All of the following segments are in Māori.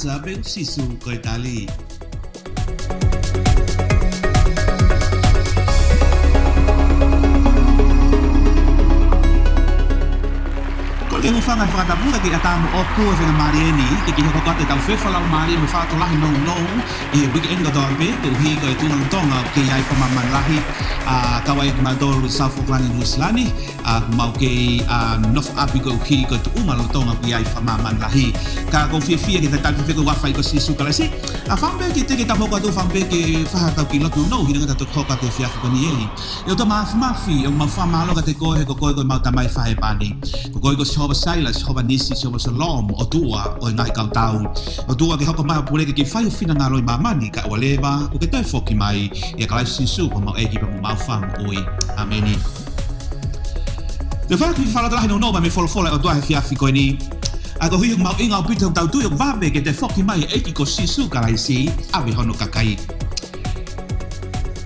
Esperanza pe sisu ko Itali. Yung fanga fata pula ki atamu oku fe na marieni ki ko ka te tau fe fala mari me fa to lahi no e weekend go dorbe to hi go tu nang tonga ki ai pa maman lahi kawai ma dol South Auckland ni Islani mau ke nof abigo ki go tu umalo tonga ki ai pa maman lahi ka go fi ki te tau fe go wa fa ko sisu kala si fambe ki te ki ta hoka tu fambe ki fa ta ki lotu no hi nga ta to ka te fi ko ni eli yo to ma fi o ma fa malo ka te ko he ko ma ta mai fa he pani ko Silas hoba nisi hoba salom o tua o ngai kau tau o tua ke hoko maha pule ke whai o whina ngaro I mamani ka waleba o ke toi whoki mai ia ka lai sisu o mau egi pa mo mau whang oi ameni te whai ki whala tarahi no noma me wholofola o tua he whiawhi koe ni a ko hui mau inga o pita o tau tui o wabe ke te whoki mai egi ko sisu ka lai si awe hono kakai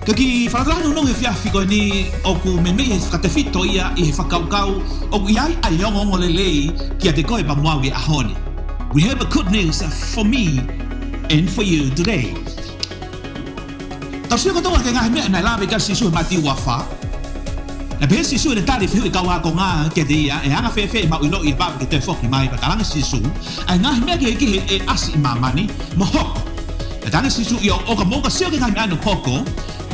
Kaki whalatrahi no he whiawhi koe ni o ku me mei he whakatewhito ia I he whakaukau o ku iai ai ongo lelei kia te koe pa moawi a hone. We have a good news for me and for you today. Tau sio kotonga ke ngahi mea nai lawe ka sisu he mati wafa. Na pehe sisu ne tari whiu I kaua ko ngā kia te ia e anga whewhe mau ilo I bawe ke te whoki mai pa talanga sisu ai ngahi mea ke he e asi I mamani mo hoko. E tanga sisu I o ka moka sio ke ngahi mea no hoko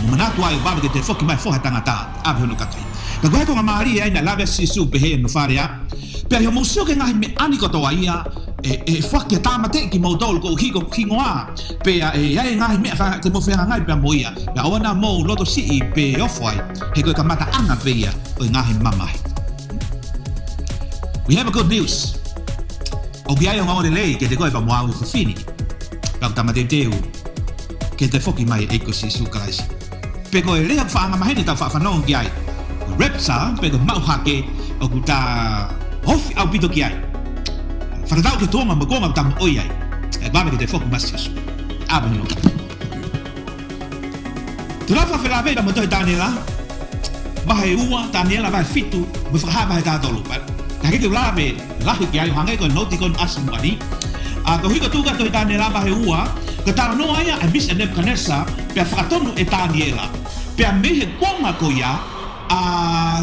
Manatu ai baba ke te whoki mai whoha tangata awe hono kakai. Ka koe tonga maari ai na lawe sisu pehe no wharea. Pea hio mausio ke ngahi me ani kotoa ia e whake tāmate ki mautolu ko hiko kingoa. Pea e ai ngahi mea te mo whenga ngai pea mo ia. Pea awana mou loto sii pe ofwai he koe ka mata anga pea o ngahi mamai. We have a good news. O ki ai o ngawale lei ke te koe pa moawi whiwhini. Pea o tamate teu ke te whoki mai e ko sisu kalaisi. Pe koe rea whaanga mahene tau whaafanoa ki ai. Repsa, pe koe mauhake o ku tā hofi au pito ki ai. Whakatau ke tonga ma konga tamu oi ai. E wame ke te whoku masisu. Awa hino ka. Tu rafa whelawera mo toi Daniela. Wahe ua, Daniela wahe fitu, mo whakaha wahe tātolu. Ka heke ulawe lahi ki ai, hangai koe noti koe asimu ani. Ko hiko tūka toi Daniela wahe ua, ka tāra noa ia e mis e Nebuchadnezzar, pea whakatonu e Daniela. Pea mehe konga ko ia,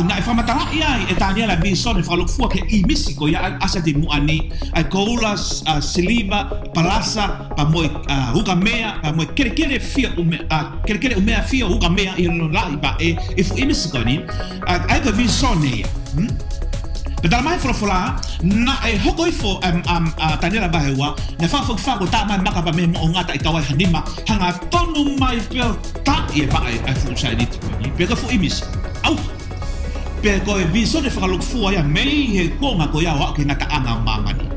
na e whamatara ia e Daniela mi sone whakalokfua ke I misi ko ia asa di muani, ai koula, siliva, palasa, pa moe huka mea, pa moe kerekere umea fia huka mea I no lai pa e fu I misi ko ni, ai ko vi sone ia. Pedala mai fola na e hoko ifo Daniela bahewa na whako ta mai maka pa me mo ngata I kawai hanima hanga tonu mai peo ta I e whakai ai fuusai niti koe peka fu imis au pe koe viso ne whakalokfua ia mei he konga ko ia wake na taanga o mamani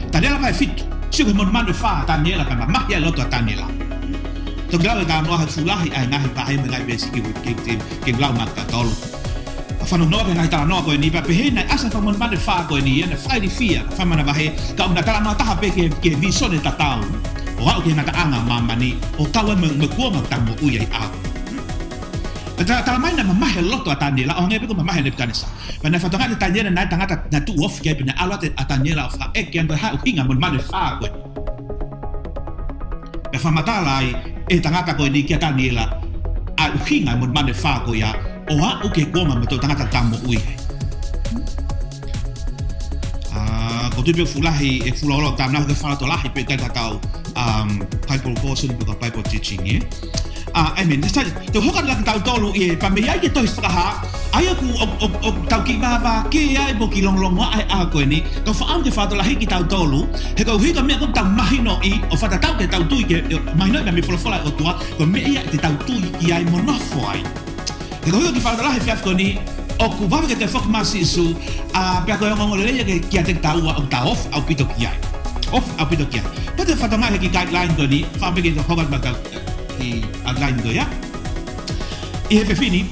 Daniela bahe fitu sio ke mon manu wha Daniela kama mahi ai loto a Daniela to grawe ka noa hai fulahi ai ngahi pa hai me ngai besi ke glau maka tolu Whanu noa ngai tala noa koe ni pa pehe nai asa whamon mane wha koe ni ene whairi fia whamana wahe ka una tala noa taha pe ke visone tatau o hao ke naka anga mamani o kaua me kuonga tamu ui ai au tala mai na mamahe loto a Daniela o ngai peko mamahe Nebuchadnezzar pa nai whatonga te Daniela nai tangata na tu ofi kei pina alwa te a Daniela o wha eke ando hao hinga mon mane wha koe pe whamatala ai e tangata koe ni kia Daniela a hinga mon mane wha koe ia o ha o ke kuonga me tō tangata tamo ui hei. Ko tupe fulahi e fulaholo tamna ke whalato lahi pe kai tatau Bible course pe ka Bible teaching e. I mean, te hoka laki tau tolu e pa me ai ke tohi whakaha ai aku o tau ki baba ke ai bo ki longlonga ai a koe ni ka whaam te whalato lahi ki tau tolu he kau hika mea kum tau mahino I o whatatau ke tau tui ke mahino I me fulawhola o tua ko mea ia te tau tui ki ai monofo ai. Te kohiwa ki whalatalahi whiawhiko ni, o ku wawe ke te whakmasi isu, pia koe ongo leia ke kia te taua o ta off au pito ki ai. Off au pito ki ai. Pa te whatamahe ki guideline ko ni, whaameke te hokat maka ki outline ko ia. I he whiwhini,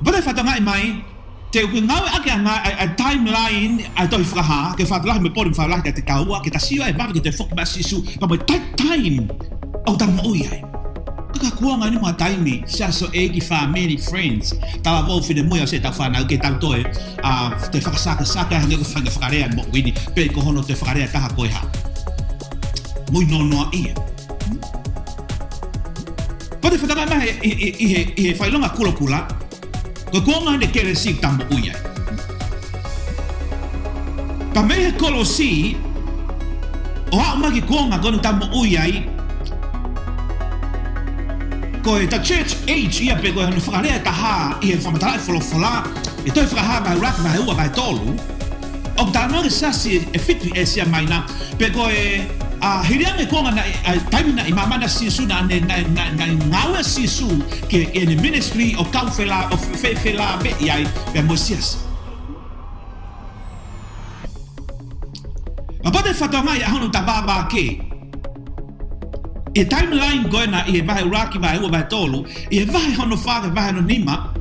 pa te whatamai mai, te uke ngawe ake a timeline a toi whakaha, ke whatalahi me pori whatalahi te taua, ke ta siwa e wawe ke te whakmasi isu, pa mo time au tamo ui ai. Ka kuanga ni mga taimi siya so egi family friends tawa mo fine mo ya se ta fana ke tau toe te whakasaka hanga ko whanga whakarea mo wini pe ko hono te whakarea taha koe ha ngoi no ia pode fata mai e fai longa kula ko konga de kere si tambo uia pa me kolosi o ha magi konga kono tambo uia ko e ta church age ia pe ko no fare ta ha e fa mata fola e toi fra ba rak ba ua ba tolu o ta no sasi e fitu e sia mai na pe ko e a hiriame konga na time na imama na sisu na ngawe sisu ke in ministry o kaufela o fefela be ai be mosias ma pode fatonga ya honu tababa ke e timeline goina e vai raki vai o vai tolu e vai hono faga vai no nima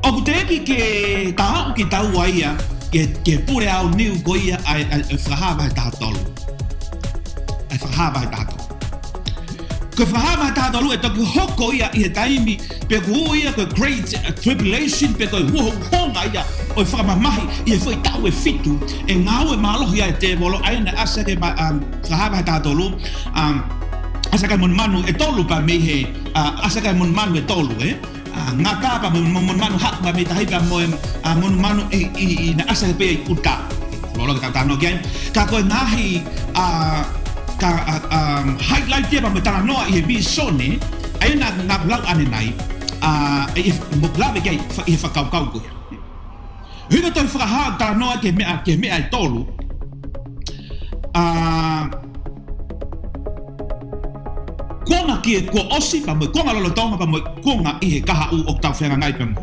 o kuteki ke ta ki tau waia ke pure au new goia ai frahava ta tolu ai frahava ta tolu ke frahava ta tolu e to hoko ia e taimi pe goia ko great tribulation pe ko honga ia o frama mai e foi tau e fitu e ngau e malo ia te bolo ai na asa ke frahava ta tolu asa ka mon manu e tolu pa me he asa ka mon manu e tolu ngata pa mon manu hak ba me tahi pa mon manu i na asa pe utka lolo ka no gen ka ko nahi highlight dia pa me tana no i bi sone ai na blau ane nai e mo blau ge i fa kau ko hino to fra ha tana no ke me ai tolu konga ki ko osi pa mo konga lo tonga pa mo konga i kaha u oktau fenga ngai pa mo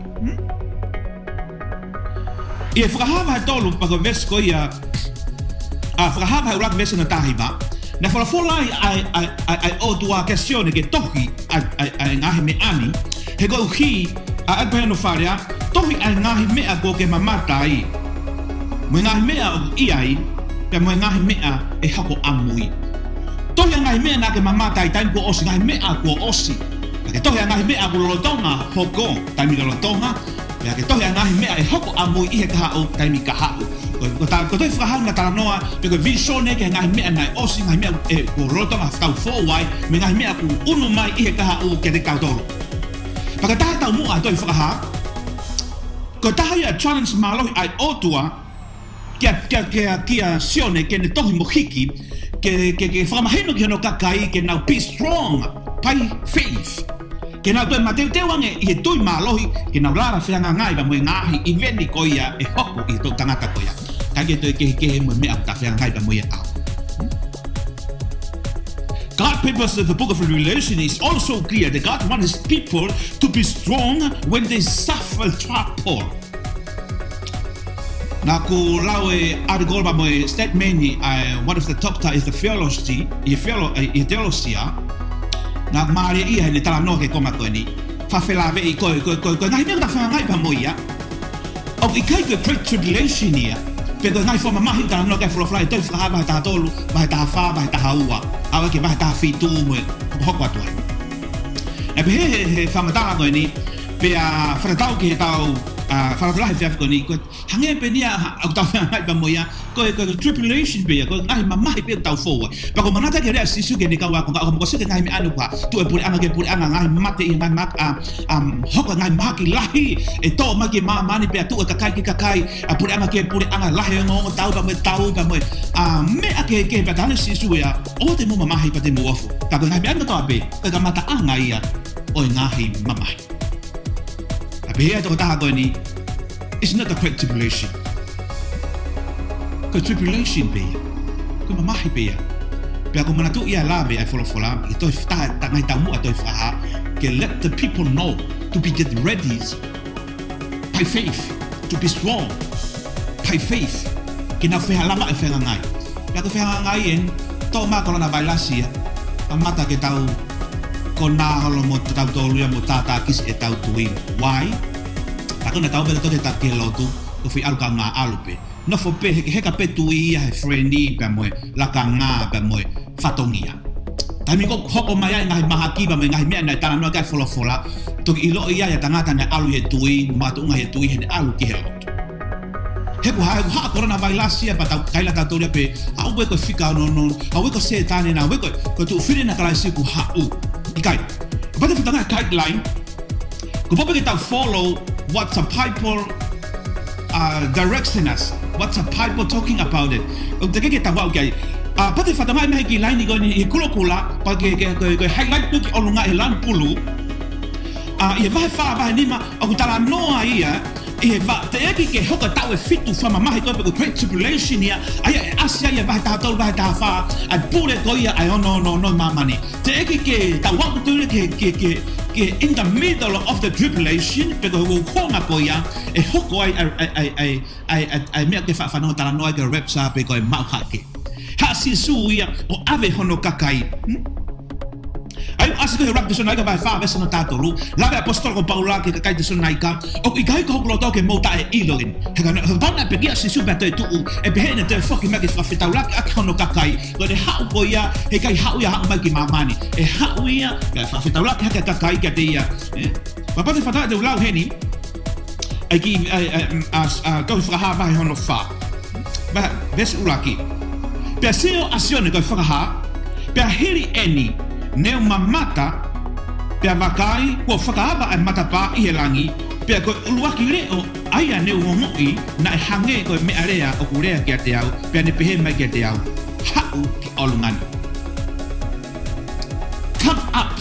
e frahava tolu pa ko vesko ia frahava urak vesna tahiba na fola ai o tua questione che tohi ai ngahi me ani he go hi a beno faria tohi ai ngahi me a go ke mamata ai mo ngahi me a ai pe mo ngahi me a e hako amui tohi ngai me na ke mamata i time ko osi ngai me a ko osi ke tohi ngai me a ko lotonga hoko time ko lotonga ya ke tohi ngai me a hoko amui i ka o time ka ha ko ta ko toi fra na ta noa pe ko vision ke ngai me na osi ngai me e ko lotonga fa fo wai me ngai me a ko unu mai i ka o ke de ka tolo pa ka ta mu a toi fra ko ta ya challenge malo ai otua ke sione ke ne tohi mohiki que famahino que no kakai que now be strong pai faith que now to mateu te wange i tu malohi que now lara fe ngai ba mo ngahi i vendi koia e hoko i to tangata koia ka ke to ke mo me ata fe ngai ba mo ya God purpose of the book of Revelation is also clear that God wants his people to be strong when they suffer trouble. Na ko lawe article ba mo statement ni one of the top is the theology theologia na mari ia ni tala no ke koma ko ni fa felave i ko ngai me ta fa ngai ba mo ia o i kai ko great tribulation ia pe ko ngai fo ma hi tala no ke flo fly to fa ba ta tolu ba ta fa ba ta haua awa ke ba ta fitu mo ho kwa to e be he fa ma ta ko ni pe a fra tau ke tau fala la hef ko ni ko hange pe ni a ta ngai ba mo ya ko tribulation be ko ngai mama pe tau fo pa ko manata ke rea sisu ke ni ka wa ko ko se ke ngai mi anu pa tu e puri anga ngai mate i ngai mak hoko ngai maki lahi e to maki mama ni pe tu ka kai a puri anga lahi ngo tau pa mo me ake ke pa tane sisu ya o te mo mama hi pa te mo ofo ta ko ngai mi anu to abe ka mata anga ia o ngai mama Beheer toch daar niet. It's not a great tribulation. Ke tribulation be. Ke mama be. Pia ko mana tu ia la be ai fola. Ito ta ngai tamu atoi fa. Ke let the people know to be get ready by faith, to be strong by faith. Ke na fe lama e fe ngai. Pia ko fe ngai en to ma ko na bailasi. Amata ke tau kona halo mo tau tolu mo tata kis e tau tuin. Why? Tako na tau be to ta ke lotu ko fi alka nga alupe. No fo pe he ka pe tui he friendly pe mo la ka nga pe mo fatongia. Tami ko hoko mai ngai mahaki ba ngai me na tana no ka fola. To ilo ia ya tangata na alu he tui ma to ngai tui he alu ki he lotu. he ko ha coronavirus ia pa tau kaila ta toria pe au we ko fika no au we ko se tane na we ko tu firi na kala si ku ha u ikai pa te fitanga guideline ko pa ke ta follow what the people directing us, what the Bible talking about it. Te ke ta wa kai pa te fitanga mai ki line go ni kula pa ke highlight tu ki olunga e lan pulu ia vai fa vai nima o tala noa ia ia va te eki ke hoka tau e fitu fa mama he ko pe great tribulation ia ai asia ia vai ta tau vai ta fa ai pure ko ia ai no mama ni te eki ke ta wa tu ke in the middle of the tribulation pe ko konga ko ia e hoko ai me ke fa no tala noa ke repsa pe ko ma hake ha si su ia o ave hono kakai ai asiko he rap sona ka vai fa vesa no tatolu la apostol ko paula ke kai sona ka o i kai ko lo ke mota e ilogin he ka bona pe kia si super te tu e be ne te fucking magi fa fitaula ka kono ka kai lo de ha ko ya he kai ha ya ma ki mamani e ha ya ka fa fitaula ka kai ka te ya papa te fata de lau heni ai ki as ko fa ha vai hono fa ba ves ulaki pe seo azione ko fa ha pe hiri eni neo mamata pe vakai ko whakaaba ai matapa I he langi pe ko uluaki re o aia neo ngoi na hange ko me area o kurea ki te au pe ne pehe mai ki te au hau ki olungani come up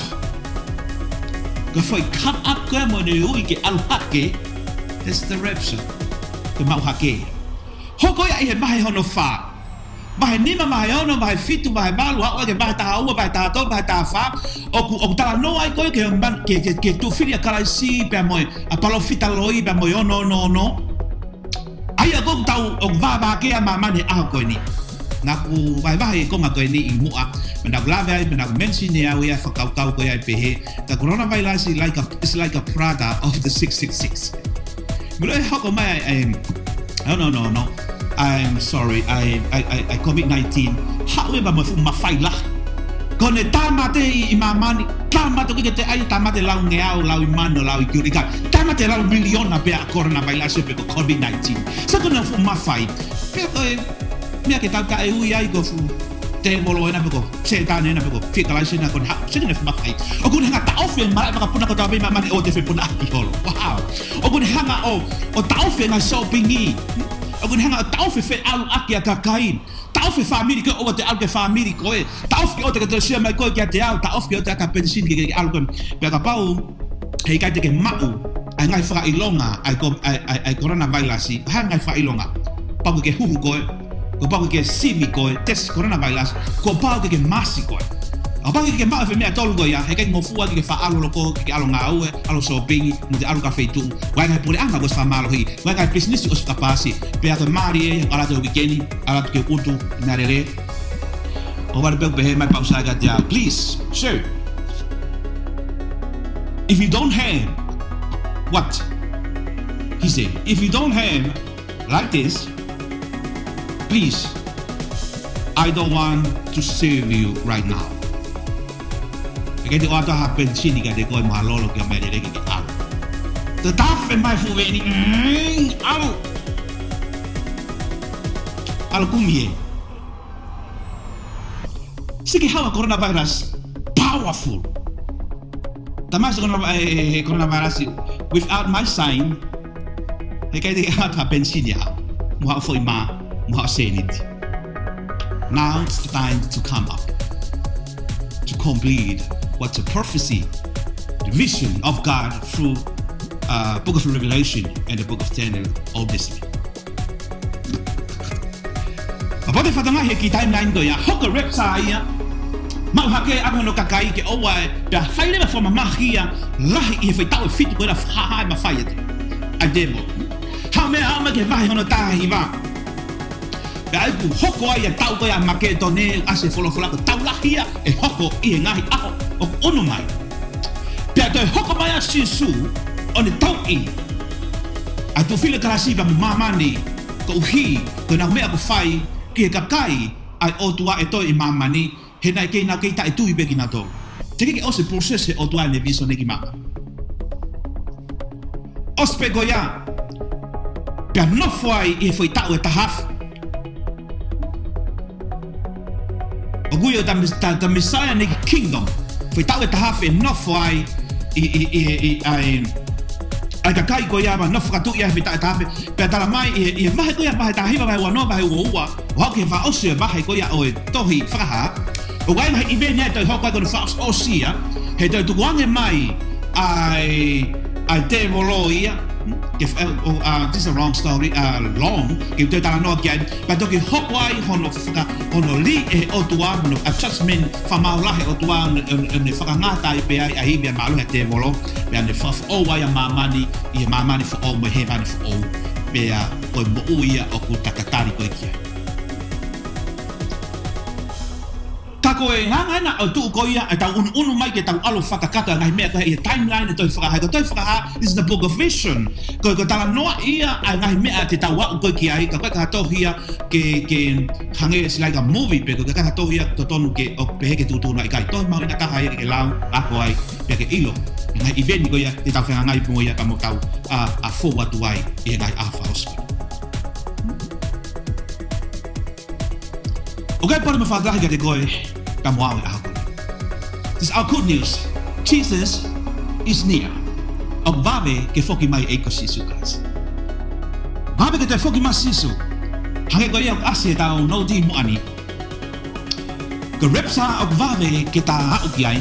ko foi come up ko mo ne ui ke aluhake that's the rapture ko mau hake hoko ia I he mahi hono wha Vai nima vai ono vai fitu vai balu au ke vai ta au vai ta to vai ta fa o ta no ai ko ke ban ke tu filia kala si pe moi a palo fita loi pe moi no ai a ko tau o va ke a mama ni a ko ni na ku vai ko ma ko ni I mu a na glave ai na mention ni au ia fa kau ko ia pe he the coronavirus is like a prada of the 666 Mule hako mai no I'm sorry, I COVID-19. However, ma faila. Kone tamate I mamani, tamate ko te ai tamate lau ngeau, lau imano, lau ikurika. Tamate lau miliona pe coronavirus pe COVID-19. Sa kona fu ma fai. Pe ko mia ke tauka e ui ai ko fu te molo ena pe ko setane ena pe ko fika lai sina kon ha. Sina fu ma fai. O kun hanga ta ofe mara pa puna ko ta be mamani o te fe puna aki holo. Wow. O kun hanga o ta ofe na shoppingi. Ogun hanga tau fe alu aki a kakain. Tau fe family ko o te alu ke family ko e. Tau fe o te ka sia mai ko ke te au, tau fe o te ka pensin ke alu ko. Pe ka pau he ka te ke mau. Ai ngai fra ilonga ai coronavirus. Ha ngai fra ilonga. Pau ke huhu ko. Ko pau ke simi ko test coronavirus. Ko pau ke masi ko. Apa ke ma fe me tolu go ya he ke ngofua ke fa alu loko ke alu ngau alu shopping mo te alu ka feitu wa ngai pure anga go fa malo hi wa ngai business os kapasi pe ka mari ala to weekend ala ke utu na rere o va pe he mai pausa ga dia please sir if you don't have what he said if you don't have like this please I don't want to save you right now Kaya di auto happen sini kaya di ko malolo kaya may nilagay ki out. Tetap may fuweni out. Alkumye. Sige hawa coronavirus powerful. Tamas coronavirus without my sign. Kaya di auto happen sini ya. Muha foi ma muha senit. Now it's the time to come up to complete what's a prophecy, the vision of God through book of Revelation and the book of Daniel, Old Testament. Aparte fatanga he ki timeline go ya hoka repsa ya mau hake ako no kakai ke owa da faile me forma magia lahi e foi tau fit ko na ha ma faite a demo ha me ke vai hono tahi va ai ku hoko ai tau ko ya maketone ase folo ko tau lahia e hoko I ngai aho o ono mai pe to hoko mai asisu on tau I a tu file krasi ba mamani ko hi ko na me ko fai ke kakai ai o tua e to I mamani he nai ke na ke ta tu I begina to te ke o se process o tua ne viso ne ki mama os pe goya Pia no foi e foi tau e tahaf. Oguyo da Messiah ni kingdom. Foi tau e tahaf e no foi ai ka kai ko ia ma no fa tu ia foi tau e tahaf. Pia tala mai e mahe ko ia mahe tahiva mai wa no mai wa. Wa ke fa osia mahe ko ia o tohi fraha. O wai mai ibe net to hokwa ko fa osia. He to tuange mai ai te volo ia. If this is a wrong story, long, if they don't know again, but okay, Hawaii, Honoli, Otua, adjustment from our life, Otua, and the Fangata, I be a malo at the volo, and the first all why my money for all, my heaven for all, be a Uia or Kutakatari Koikia. Tako e hanga o tu ko ia ta unu mai ke ta alo fakakata ngai me ka e timeline to faka ha to faka this is the book of vision ko ta no ia ngai me te ta wa ko ki ai ka ka to hia ke hange is like a movie pe ko ka to hia to tonu ke o pe ke tu na kai to ma na ka hai ke lau a ko ai pe ke ilo ngai event ko ia te ta fanga ngai mo ia ka mo tau a fo wa tu ai e ngai a fa os okay por me fa dra ke ko this is our good news. Jesus is near. Og vave ke foki mai eko sisu guys. Vave ke te foki mai sisu. Hange ko ia asia tau no di mo ani. Ke repsa og vave ke ta hau ki ai.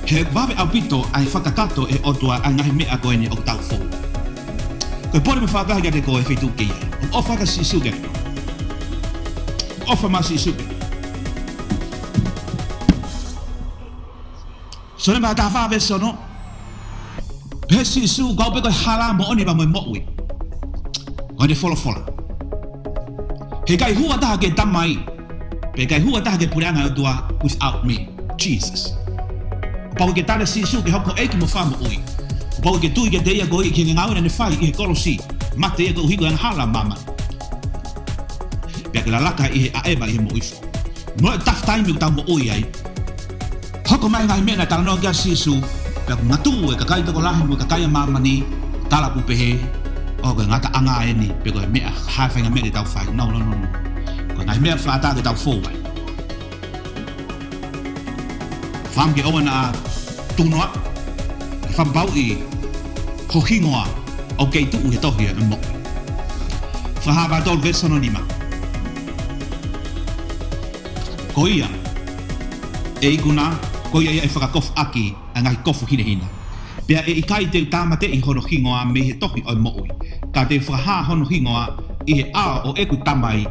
He vave au pito ai whakatato e otua ai ngahi mea koe ni og tau fo. Ke pore me whakahi ke te koe whetu ki ai. Og ofa ka sisu ke. Ofa ma sisu ke. So ne ba ta fa ve so no. He sisu go be ko hala mo oni ba mo wi. Ko de follow. He kai hua ta ke tamai. Pe kai hua ta ke puranga tua without me. Jesus. Pa ke ta sisu ke hoko e ki mo fa mo wi. Pa ke tu ke de ia go i ke ngau ne fai i kolosi. Mate e go higo an hala mama. Pe ke la laka i a eba i mo wi. No tough time ta mo wi ai. Hoko mai ngai mena tala no ga sisu pe ngatu e ka kai to lahi mo ka kai mama ni tala pu pehe o ga ngata anga e ni pe ko me ha fa nga me tau fai no ko ngai me fa ta tau fo bai fam ke ona tu no fam bau i ko hingoa o ke tu e to hia mo fa ha ba dol verso anonima ko ia e guna ko ia e whakakof aki a ngai kofu hina. Pea e ikai te tāmate i hono hingoa me he tohi o mo'ui. Ka te whakaha hono hingoa i he ao o eku tamai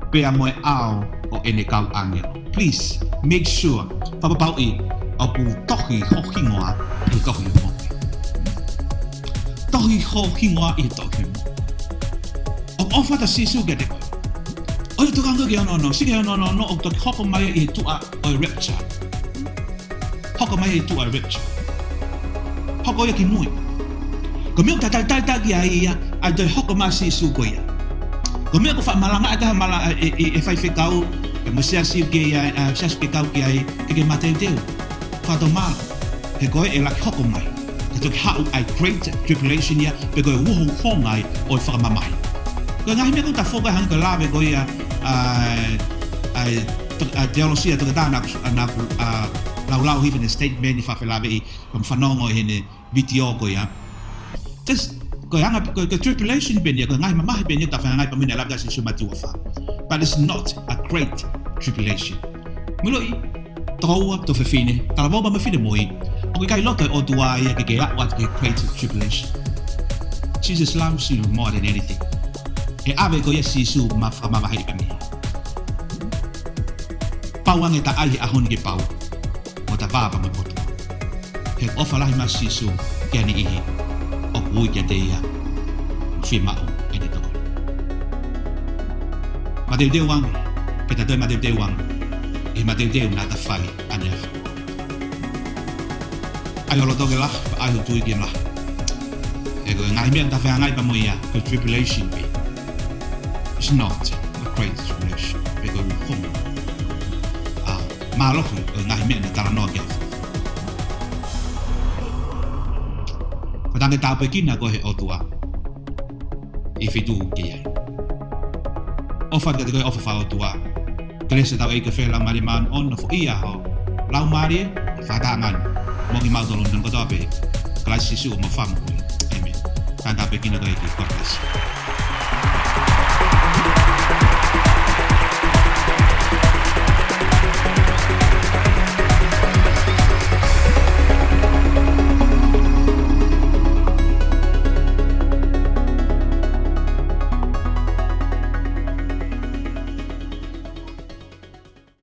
pea moe ao o ene kau angel. Please, make sure whapapau i o pu tohi ho hingoa i tohi o mo'ui. Tohi ho hingoa i tohi o mo'ui. O ofa ta sisu ke te koe. O i tukanga ki ono, sige ono, o toki hoko mai i tua o rapture. Hoko mai e tu a rich. Hoko ia ki mui. Ko mea tai ki ai ai te hoko mai si su ko ia. Ko mea ko fa malanga ata mala e fai fekau e mo sia si ke ia sia fekau ki ai ke mate teu. Fa to mal. He ko e la hoko mai. Ke to how I great tribulation ia pe ko wo hongai o fa mamai. Ko ngai me ko ta foka hang ko lave ko ia ai teologia to ka na lau even a statement if I feel like from fanongo in a video ko ya just ko hanga ko tribulation ben ya ko ngai mama ben ya ta fa ngai pa mina la ga si sumatu fa but it's not a great tribulation muloi toa to fe fine ta la bomba me fine moi o kai loto o tua ya ke ya what a great tribulation Jesus loves you more than anything e ave ko ya si su ma fa ma hai pa mi pawang eta ai a hon ke pau ta baba mo poto he ofa lahi ma sisu ke ni ihi o kui ke te ia fi mao e te toko ma te deu wang pe ta toi ma te deu wang e ma te deu na ta fai anef ai olo toke lah ai o tui ke lah e ko ngai mea ta fai ngai pa mo ia ko tribulation be it's not a great tribulation be ko home malo ngai me na tala no ke ko tange ta pe kina ko he otua fi tu ke ai offer ke ko offer fa tua klese tau e ke fe la mari man on fo ia ho lau mari fa tangan mo ki mau dolon ko to be klase su mo fam ko amen tanta pe kina ko e ko